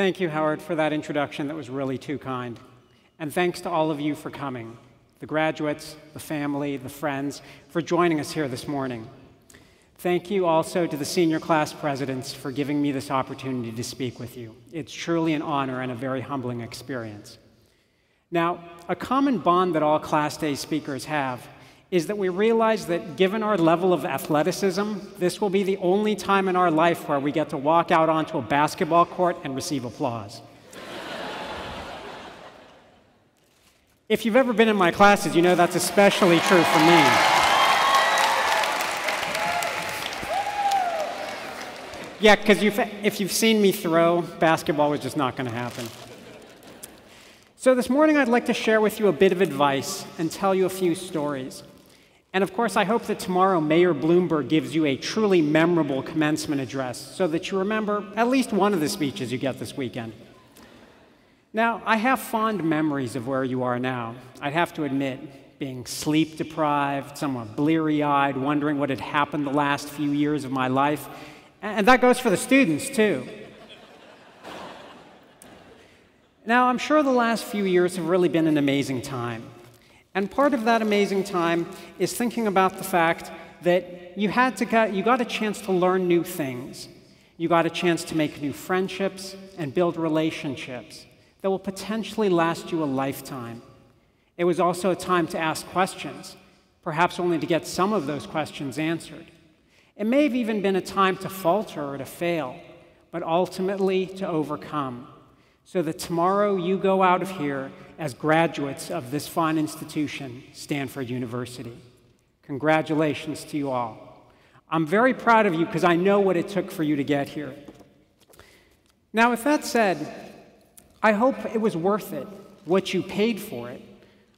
Thank you, Howard, for that introduction that was really too kind. And thanks to all of you for coming, the graduates, the family, the friends, for joining us here this morning. Thank you also to the senior class presidents for giving me this opportunity to speak with you. It's truly an honor and a very humbling experience. Now, a common bond that all Class Day speakers have is that we realize that given our level of athleticism, this will be the only time in our life where we get to walk out onto a basketball court and receive applause. If you've ever been in my classes, you know that's especially true for me. Yeah, because if you've seen me throw, basketball was just not going to happen. So this morning, I'd like to share with you a bit of advice and tell you a few stories. And of course, I hope that tomorrow Mayor Bloomberg gives you a truly memorable commencement address so that you remember at least one of the speeches you get this weekend. Now, I have fond memories of where you are now. I'd have to admit, being sleep-deprived, somewhat bleary-eyed, wondering what had happened the last few years of my life. And that goes for the students, too. Now, I'm sure the last few years have really been an amazing time. And part of that amazing time is thinking about the fact that you got a chance to learn new things. You got a chance to make new friendships and build relationships that will potentially last you a lifetime. It was also a time to ask questions, perhaps only to get some of those questions answered. It may have even been a time to falter or to fail, but ultimately to overcome, so that tomorrow you go out of here as graduates of this fine institution, Stanford University. Congratulations to you all. I'm very proud of you because I know what it took for you to get here. Now, with that said, I hope it was worth it, what you paid for it.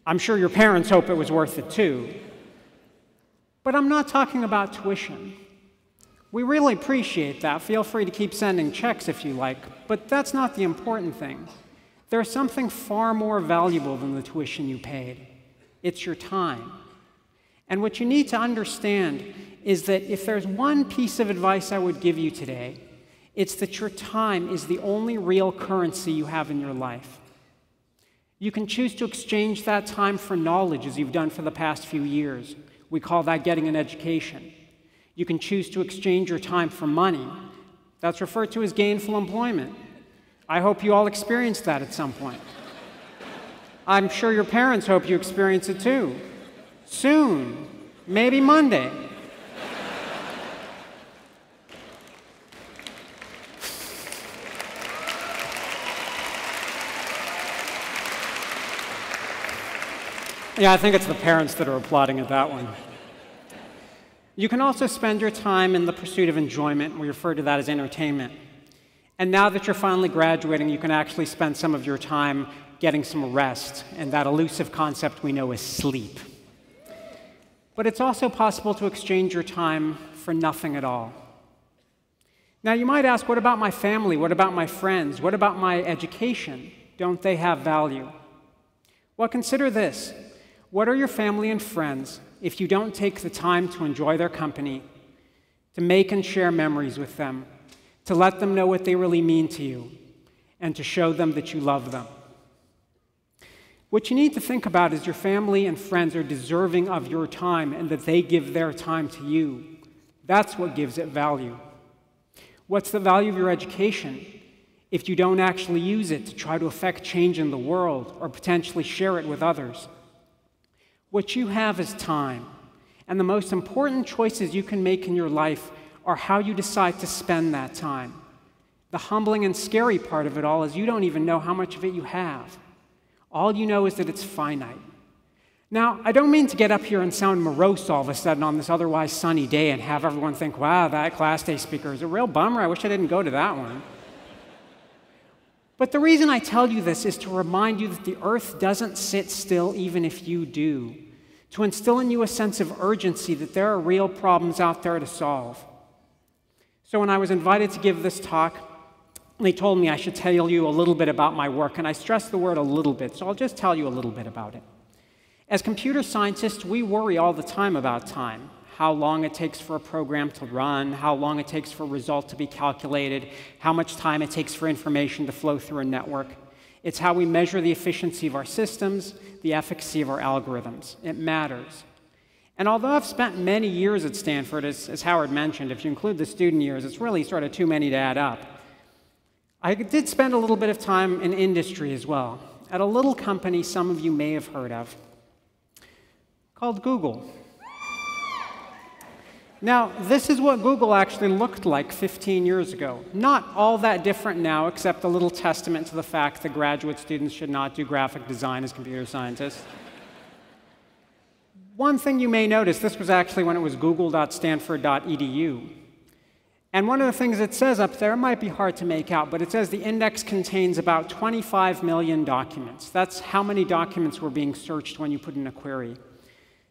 I'm sure your parents hope it was worth it too. But I'm not talking about tuition. We really appreciate that. Feel free to keep sending checks if you like, but that's not the important thing. There's something far more valuable than the tuition you paid. It's your time. And what you need to understand is that if there's one piece of advice I would give you today, it's that your time is the only real currency you have in your life. You can choose to exchange that time for knowledge, as you've done for the past few years. We call that getting an education. You can choose to exchange your time for money. That's referred to as gainful employment. I hope you all experienced that at some point. I'm sure your parents hope you experience it too. Soon, maybe Monday. Yeah, I think it's the parents that are applauding at that one. You can also spend your time in the pursuit of enjoyment. We refer to that as entertainment. And now that you're finally graduating, you can actually spend some of your time getting some rest, and that elusive concept we know is sleep. But it's also possible to exchange your time for nothing at all. Now, you might ask, what about my family? What about my friends? What about my education? Don't they have value? Well, consider this. What are your family and friends if you don't take the time to enjoy their company, to make and share memories with them, to let them know what they really mean to you, and to show them that you love them? What you need to think about is your family and friends are deserving of your time and that they give their time to you. That's what gives it value. What's the value of your education if you don't actually use it to try to affect change in the world or potentially share it with others? What you have is time, and the most important choices you can make in your life are how you decide to spend that time. The humbling and scary part of it all is you don't even know how much of it you have. All you know is that it's finite. Now, I don't mean to get up here and sound morose all of a sudden on this otherwise sunny day and have everyone think, wow, that Class Day speaker is a real bummer. I wish I didn't go to that one. But the reason I tell you this is to remind you that the earth doesn't sit still even if you do, to instill in you a sense of urgency that there are real problems out there to solve. So when I was invited to give this talk, they told me I should tell you a little bit about my work, and I stress the word a little bit, so I'll just tell you a little bit about it. As computer scientists, we worry all the time about time. how long it takes for a program to run, how long it takes for a result to be calculated, how much time it takes for information to flow through a network. It's how we measure the efficiency of our systems, the efficacy of our algorithms. It matters. And although I've spent many years at Stanford, as Howard mentioned, if you include the student years, it's really sort of too many to add up. I did spend a little bit of time in industry as well, at a little company some of you may have heard of, called Google. Now, this is what Google actually looked like 15 years ago. Not all that different now, except a little testament to the fact that graduate students should not do graphic design as computer scientists. One thing you may notice, this was actually when it was google.stanford.edu. And one of the things it says up there, it might be hard to make out, but it says the index contains about 25 million documents. That's how many documents were being searched when you put in a query.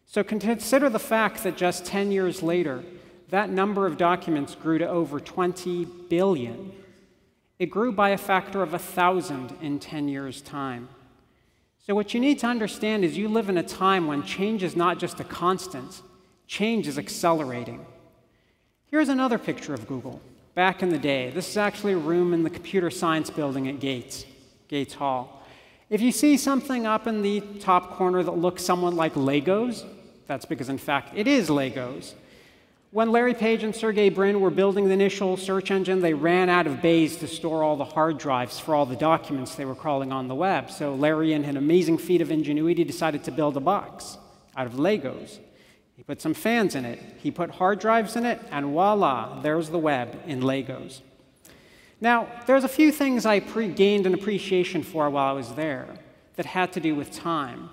So consider the fact that just 10 years later, that number of documents grew to over 20 billion. It grew by a factor of 1,000 in 10 years' time. So what you need to understand is you live in a time when change is not just a constant, change is accelerating. Here's another picture of Google, back in the day. This is actually a room in the computer science building at Gates Hall. If you see something up in the top corner that looks somewhat like Legos, that's because, in fact, it is Legos. When Larry Page and Sergey Brin were building the initial search engine, they ran out of bays to store all the hard drives for all the documents they were crawling on the web. So Larry, in an amazing feat of ingenuity, decided to build a box out of Legos. He put some fans in it. He put hard drives in it, and voila, there's the web in Legos. Now, there's a few things I gained an appreciation for while I was there that had to do with time.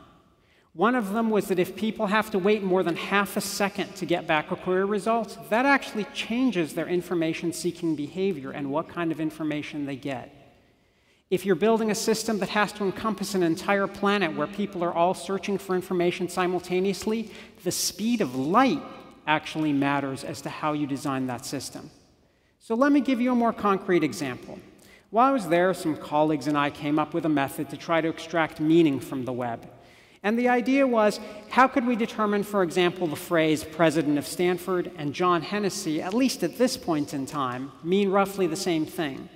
One of them was that if people have to wait more than half a second to get back a query result, that actually changes their information-seeking behavior and what kind of information they get. If you're building a system that has to encompass an entire planet where people are all searching for information simultaneously, the speed of light actually matters as to how you design that system. So let me give you a more concrete example. While I was there, some colleagues and I came up with a method to try to extract meaning from the web. And the idea was, how could we determine, for example, the phrase president of Stanford and John Hennessy, at least at this point in time, mean roughly the same thing?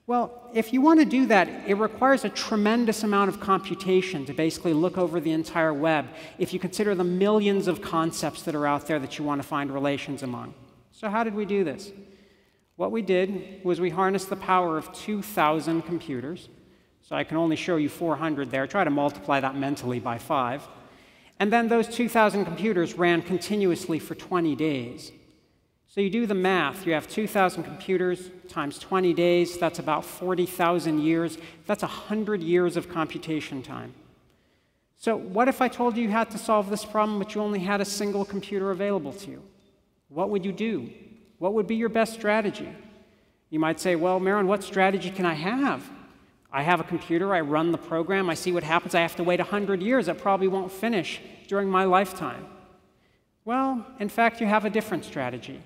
Well, if you want to do that, it requires a tremendous amount of computation to basically look over the entire web if you consider the millions of concepts that are out there that you want to find relations among. So how did we do this? What we did was we harnessed the power of 2,000 computers. So I can only show you 400 there. Try to multiply that mentally by 5. And then those 2,000 computers ran continuously for 20 days. So you do the math. You have 2,000 computers times 20 days. That's about 40,000 years. That's 100 years of computation time. So what if I told you you had to solve this problem, but you only had a single computer available to you? What would you do? What would be your best strategy? You might say, well, Mehran, what strategy can I have? I have a computer, I run the program, I see what happens, I have to wait 100 years, it probably won't finish during my lifetime. Well, in fact, you have a different strategy.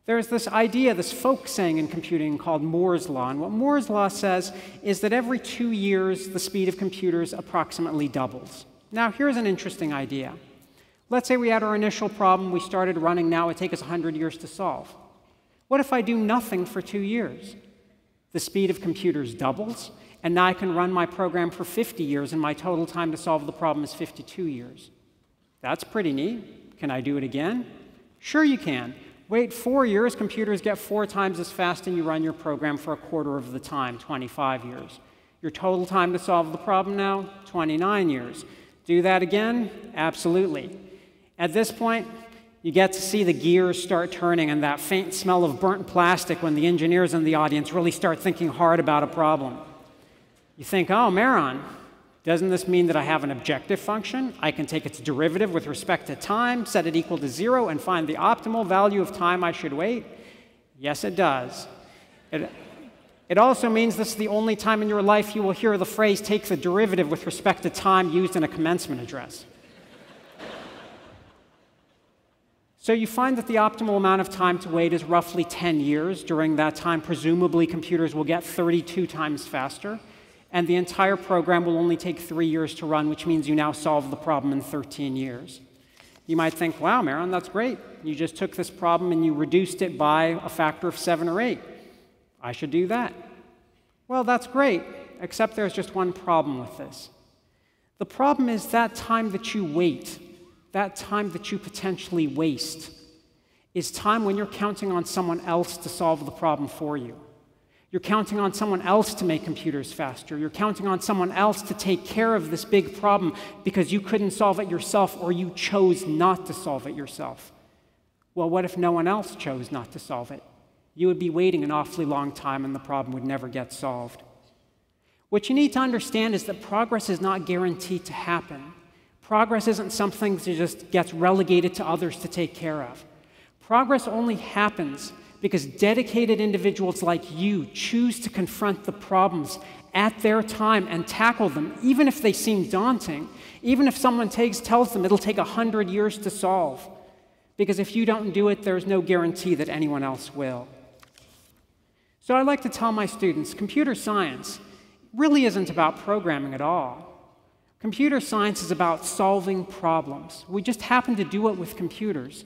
There's this idea, this folk saying in computing called Moore's Law, and what Moore's Law says is that every 2 years, the speed of computers approximately doubles. Now, here's an interesting idea. Let's say we had our initial problem, we started running, now it takes us 100 years to solve. What if I do nothing for 2 years? The speed of computers doubles, and now I can run my program for 50 years, and my total time to solve the problem is 52 years. That's pretty neat. Can I do it again? Sure you can. Wait 4 years, computers get 4 times as fast, and you run your program for a quarter of the time, 25 years. Your total time to solve the problem now, 29 years. Do that again? Absolutely. At this point, you get to see the gears start turning and that faint smell of burnt plastic when the engineers in the audience really start thinking hard about a problem. You think, oh, Mehran, doesn't this mean that I have an objective function? I can take its derivative with respect to time, set it equal to 0, and find the optimal value of time I should wait? Yes, it does. It also means this is the only time in your life you will hear the phrase take the derivative with respect to time used in a commencement address. So you find that the optimal amount of time to wait is roughly 10 years. During that time, presumably, computers will get 32 times faster. And the entire program will only take 3 years to run, which means you now solve the problem in 13 years. You might think, wow, Mehran, that's great. You just took this problem and you reduced it by a factor of 7 or 8. I should do that. Well, that's great, except there's just one problem with this. The problem is that time that you wait, that time that you potentially waste, is time when you're counting on someone else to solve the problem for you. You're counting on someone else to make computers faster. You're counting on someone else to take care of this big problem because you couldn't solve it yourself or you chose not to solve it yourself. Well, what if no one else chose not to solve it? You would be waiting an awfully long time and the problem would never get solved. What you need to understand is that progress is not guaranteed to happen. Progress isn't something that just gets relegated to others to take care of. Progress only happens because dedicated individuals like you choose to confront the problems at their time and tackle them, even if they seem daunting, even if someone tells them it'll take 100 years to solve. Because if you don't do it, there's no guarantee that anyone else will. So I like to tell my students, computer science really isn't about programming at all. Computer science is about solving problems. We just happen to do it with computers.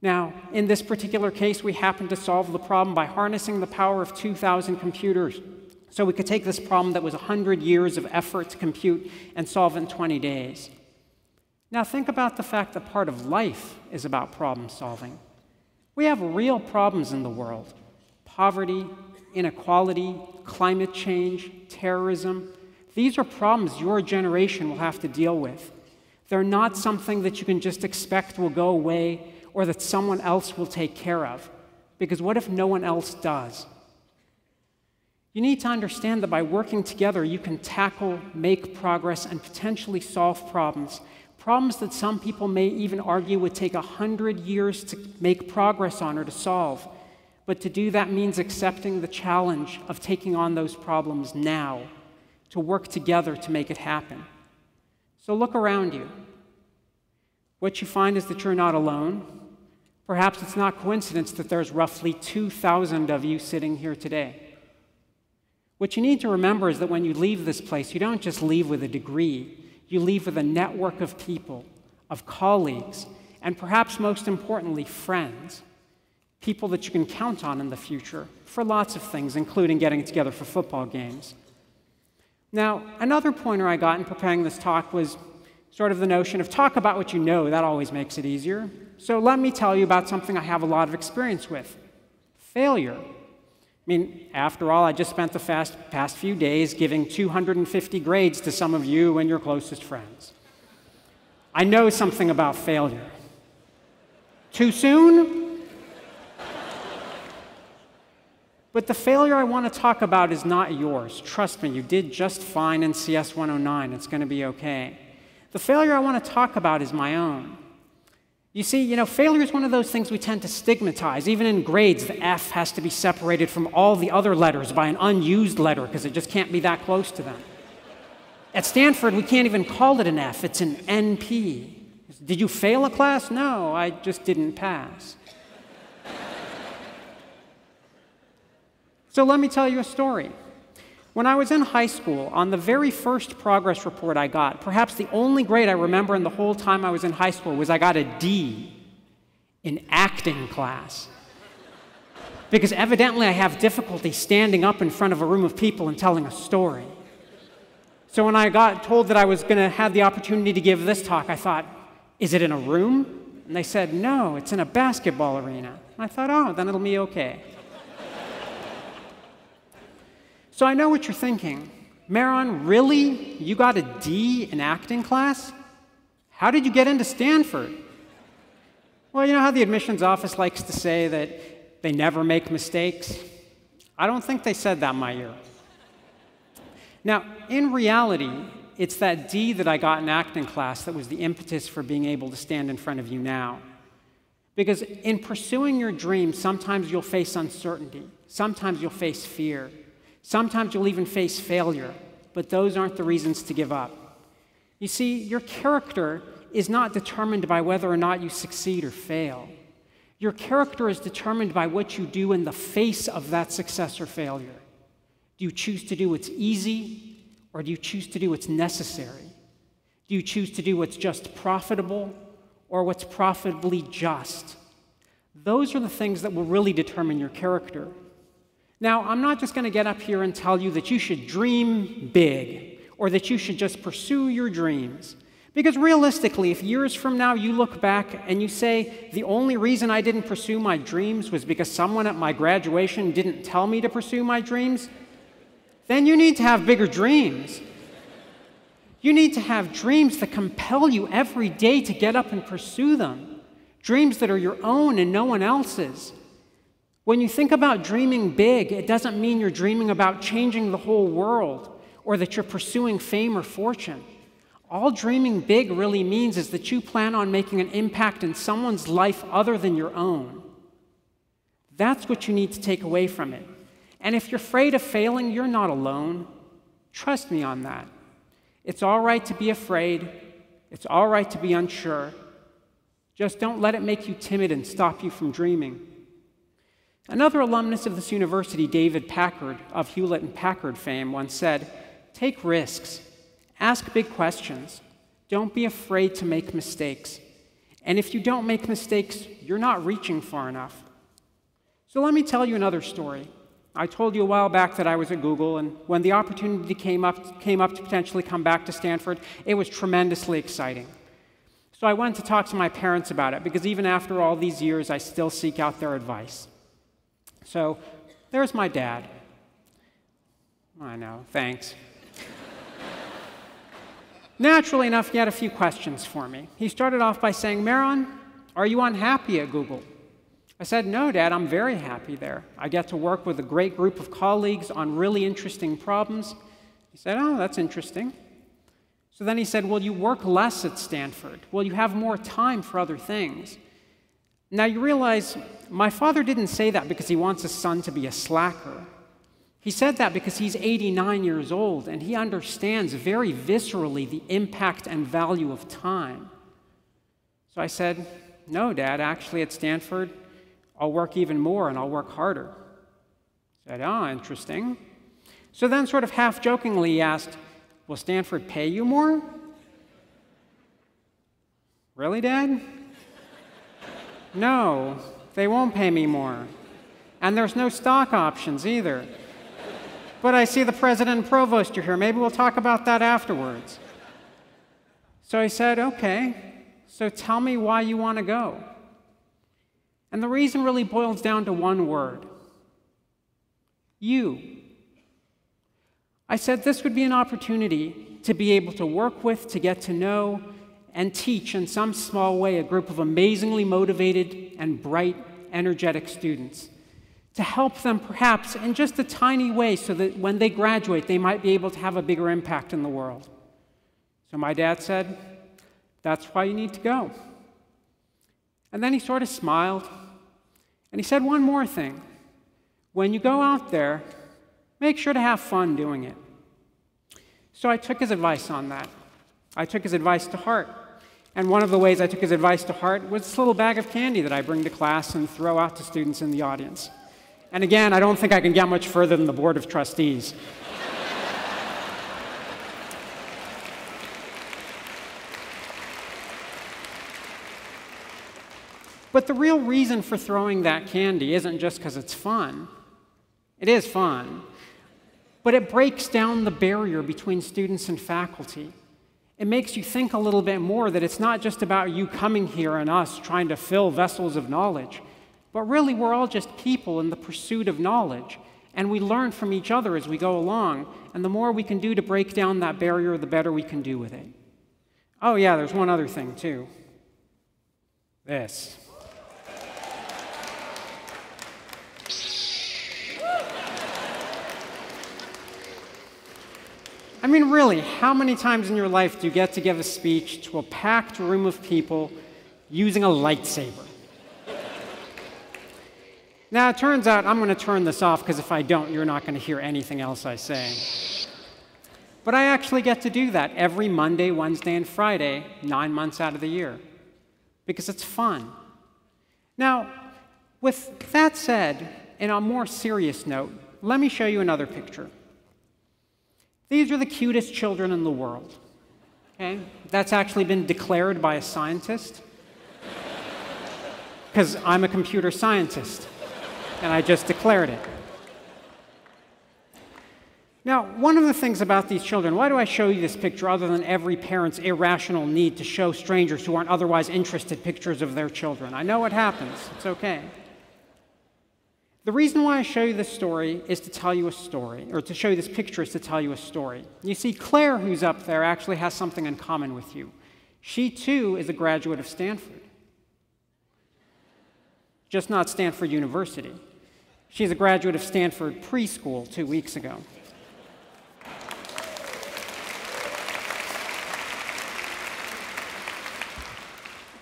Now, in this particular case, we happen to solve the problem by harnessing the power of 2,000 computers. So we could take this problem that was 100 years of effort to compute and solve it in 20 days. Now think about the fact that part of life is about problem solving. We have real problems in the world: poverty, inequality, climate change, terrorism. These are problems your generation will have to deal with. They're not something that you can just expect will go away or that someone else will take care of. Because what if no one else does? You need to understand that by working together, you can tackle, make progress, and potentially solve problems. Problems that some people may even argue would take 100 years to make progress on or to solve. But to do that means accepting the challenge of taking on those problems now, to work together to make it happen. So look around you. What you find is that you're not alone. Perhaps it's not coincidence that there's roughly 2,000 of you sitting here today. What you need to remember is that when you leave this place, you don't just leave with a degree. You leave with a network of people, of colleagues, and perhaps most importantly, friends. People that you can count on in the future for lots of things, including getting together for football games. Now, another pointer I got in preparing this talk was sort of the notion of talk about what you know. That always makes it easier. So let me tell you about something I have a lot of experience with: failure. I mean, after all, I just spent the past few days giving 250 grades to some of you and your closest friends. I know something about failure. Too soon? But the failure I want to talk about is not yours. Trust me, you did just fine in CS 109. It's going to be okay. The failure I want to talk about is my own. You see, failure is one of those things we tend to stigmatize. Even in grades, the F has to be separated from all the other letters by an unused letter because it just can't be that close to them. At Stanford, we can't even call it an F. It's an NP. Did you fail a class? No, I just didn't pass. So let me tell you a story. When I was in high school, on the very first progress report I got, perhaps the only grade I remember in the whole time I was in high school was I got a D in acting class. Because evidently I have difficulty standing up in front of a room of people and telling a story. So when I got told that I was going to have the opportunity to give this talk, I thought, is it in a room? And they said, no, it's in a basketball arena. And I thought, oh, then it'll be okay. So I know what you're thinking. Mehran, really? You got a D in acting class? How did you get into Stanford? Well, you know how the admissions office likes to say that they never make mistakes? I don't think they said that my year. Now, in reality, it's that D that I got in acting class that was the impetus for being able to stand in front of you now. Because in pursuing your dream, sometimes you'll face uncertainty. Sometimes you'll face fear. Sometimes you'll even face failure, but those aren't the reasons to give up. You see, your character is not determined by whether or not you succeed or fail. Your character is determined by what you do in the face of that success or failure. Do you choose to do what's easy, or do you choose to do what's necessary? Do you choose to do what's just profitable, or what's profitably just. Those are the things that will really determine your character. Now, I'm not just going to get up here and tell you that you should dream big or that you should just pursue your dreams. Because realistically, if years from now you look back and you say, the only reason I didn't pursue my dreams was because someone at my graduation didn't tell me to pursue my dreams, then you need to have bigger dreams. You need to have dreams that compel you every day to get up and pursue them. Dreams that are your own and no one else's. When you think about dreaming big, it doesn't mean you're dreaming about changing the whole world or that you're pursuing fame or fortune. All dreaming big really means is that you plan on making an impact in someone's life other than your own. That's what you need to take away from it. And if you're afraid of failing, you're not alone. Trust me on that. It's all right to be afraid. It's all right to be unsure. Just don't let it make you timid and stop you from dreaming. Another alumnus of this university, David Packard, of Hewlett and Packard fame, once said, "Take risks. Ask big questions. Don't be afraid to make mistakes. And if you don't make mistakes, you're not reaching far enough." So let me tell you another story. I told you a while back that I was at Google, and when the opportunity came up to potentially come back to Stanford, it was tremendously exciting. So I went to talk to my parents about it, because even after all these years, I still seek out their advice. So there's my dad. I know, thanks. Naturally enough, he had a few questions for me. He started off by saying, "Mehran, are you unhappy at Google?" I said, "No, Dad, I'm very happy there. I get to work with a great group of colleagues on really interesting problems." He said, "Oh, that's interesting." So then he said, "Well, you work less at Stanford. Well, you have more time for other things." Now you realize, my father didn't say that because he wants his son to be a slacker. He said that because he's 89 years old, and he understands very viscerally the impact and value of time. So I said, "No, Dad, actually at Stanford, I'll work even more and I'll work harder." He said, "Oh, interesting." So then sort of half-jokingly he asked, "Will Stanford pay you more?" "Really, Dad?" "No, they won't pay me more. And there's no stock options either. But I see the president and provost are here. Maybe we'll talk about that afterwards." So I said, "Okay, so tell me why you want to go." And the reason really boils down to one word: you. I said this would be an opportunity to be able to work with, to get to know, and teach in some small way a group of amazingly motivated and bright, energetic students, to help them perhaps in just a tiny way so that when they graduate, they might be able to have a bigger impact in the world. So my dad said, "That's why you need to go." And then he sort of smiled, and he said one more thing. "When you go out there, make sure to have fun doing it." So I took his advice on that. I took his advice to heart. And one of the ways I took his advice to heart was this little bag of candy that I bring to class and throw out to students in the audience. And again, I don't think I can get much further than the Board of Trustees. But the real reason for throwing that candy isn't just because it's fun. It is fun. But it breaks down the barrier between students and faculty. It makes you think a little bit more that it's not just about you coming here and us trying to fill vessels of knowledge, but really we're all just people in the pursuit of knowledge, and we learn from each other as we go along, and the more we can do to break down that barrier, the better we can do with it. Oh yeah, there's one other thing too. This. I mean, really, how many times in your life do you get to give a speech to a packed room of people using a lightsaber? Now, it turns out I'm going to turn this off, because if I don't, you're not going to hear anything else I say. But I actually get to do that every Monday, Wednesday, and Friday, 9 months out of the year, because it's fun. Now, with that said, in a more serious note, let me show you another picture. These are the cutest children in the world. Okay? That's actually been declared by a scientist. because I'm a computer scientist, and I just declared it. Now, one of the things about these children, why do I show you this picture other than every parent's irrational need to show strangers who aren't otherwise interested pictures of their children? I know it happens. It's okay. The reason why I show you this story is to tell you a story, or to show you this picture is to tell you a story. You see, Claire, who's up there, actually has something in common with you. She, too, is a graduate of Stanford. Just not Stanford University. She's a graduate of Stanford preschool 2 weeks ago.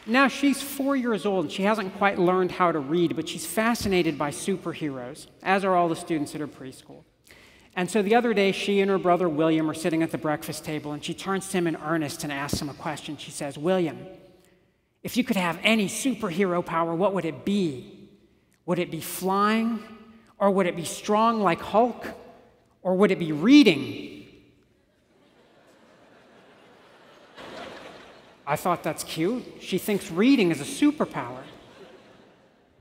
Now, she's 4 years old, and she hasn't quite learned how to read, but she's fascinated by superheroes, as are all the students at her preschool. And so the other day, she and her brother William are sitting at the breakfast table, and she turns to him in earnest and asks him a question. She says, "William, if you could have any superhero power, what would it be? Would it be flying? Or would it be strong like Hulk? Or would it be reading?" I thought, that's cute. She thinks reading is a superpower.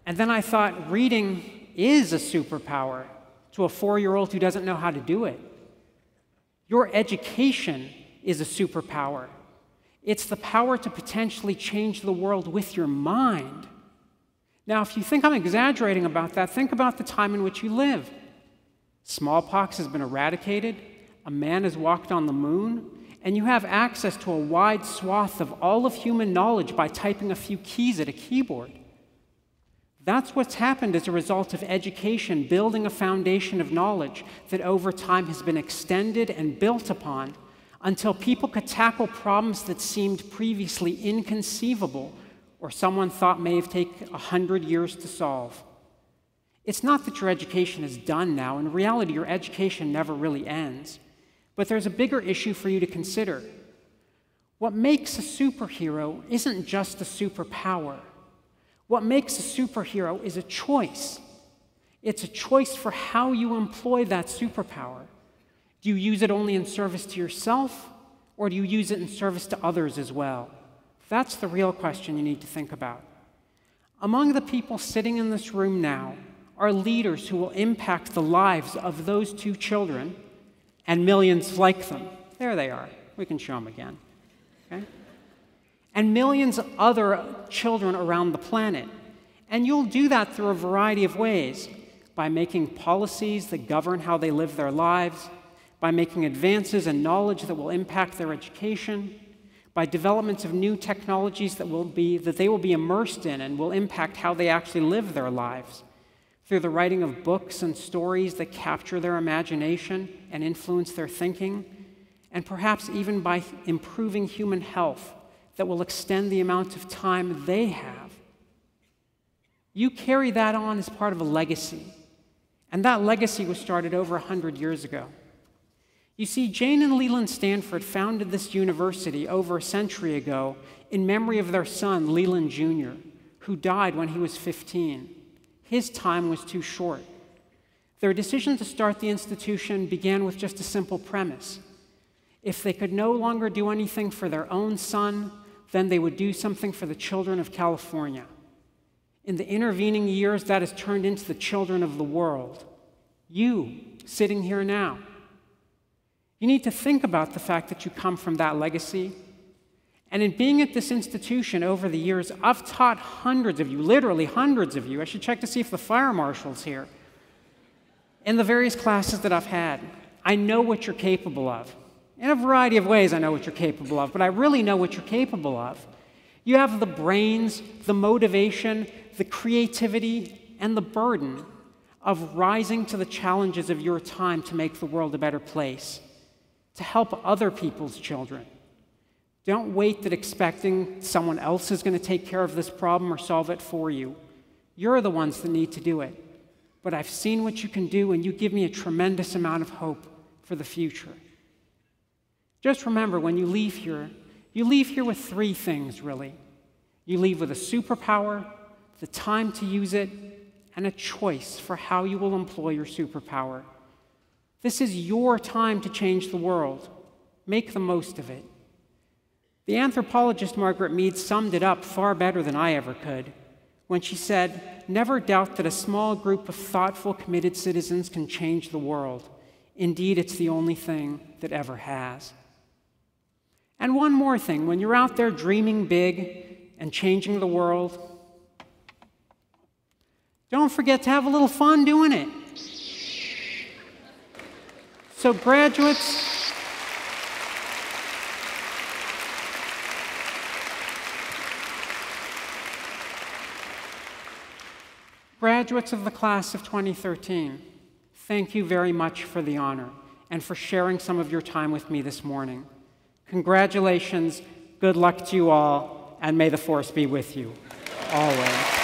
And then I thought, reading is a superpower to a 4-year-old who doesn't know how to do it. Your education is a superpower. It's the power to potentially change the world with your mind. Now, if you think I'm exaggerating about that, think about the time in which you live. Smallpox has been eradicated, a man has walked on the moon, and you have access to a wide swath of all of human knowledge by typing a few keys at a keyboard. That's what's happened as a result of education building a foundation of knowledge that over time has been extended and built upon until people could tackle problems that seemed previously inconceivable or someone thought may have taken 100 years to solve. It's not that your education is done now. In reality, your education never really ends. But there's a bigger issue for you to consider. What makes a superhero isn't just a superpower. What makes a superhero is a choice. It's a choice for how you employ that superpower. Do you use it only in service to yourself, or do you use it in service to others as well? That's the real question you need to think about. Among the people sitting in this room now are leaders who will impact the lives of those 2 children and millions like them. There they are. We can show them again. Okay? And millions of other children around the planet. And you'll do that through a variety of ways, by making policies that govern how they live their lives, by making advances in knowledge that will impact their education, by developments of new technologies that they will be immersed in and will impact how they actually live their lives, through the writing of books and stories that capture their imagination and influence their thinking, and perhaps even by improving human health that will extend the amount of time they have. You carry that on as part of a legacy, and that legacy was started over 100 years ago. You see, Jane and Leland Stanford founded this university over a century ago in memory of their son, Leland Jr., who died when he was 15. His time was too short. Their decision to start the institution began with just a simple premise. If they could no longer do anything for their own son, then they would do something for the children of California. In the intervening years, that has turned into the children of the world. You, sitting here now. You need to think about the fact that you come from that legacy. And in being at this institution over the years, I've taught hundreds of you, literally hundreds of you. I should check to see if the fire marshal's here. In the various classes that I've had, I know what you're capable of. In a variety of ways, I know what you're capable of, but I really know what you're capable of. You have the brains, the motivation, the creativity, and the burden of rising to the challenges of your time to make the world a better place, to help other people's children. Don't wait that expecting someone else is going to take care of this problem or solve it for you. You're the ones that need to do it. But I've seen what you can do, and you give me a tremendous amount of hope for the future. Just remember, when you leave here with 3 things, really. You leave with a superpower, the time to use it, and a choice for how you will employ your superpower. This is your time to change the world. Make the most of it. The anthropologist Margaret Mead summed it up far better than I ever could. when she said, "Never doubt that a small group of thoughtful, committed citizens can change the world. Indeed, it's the only thing that ever has." And one more thing, when you're out there dreaming big and changing the world, don't forget to have a little fun doing it. So graduates of the class of 2013, thank you very much for the honor and for sharing some of your time with me this morning. Congratulations, good luck to you all, and may the force be with you always.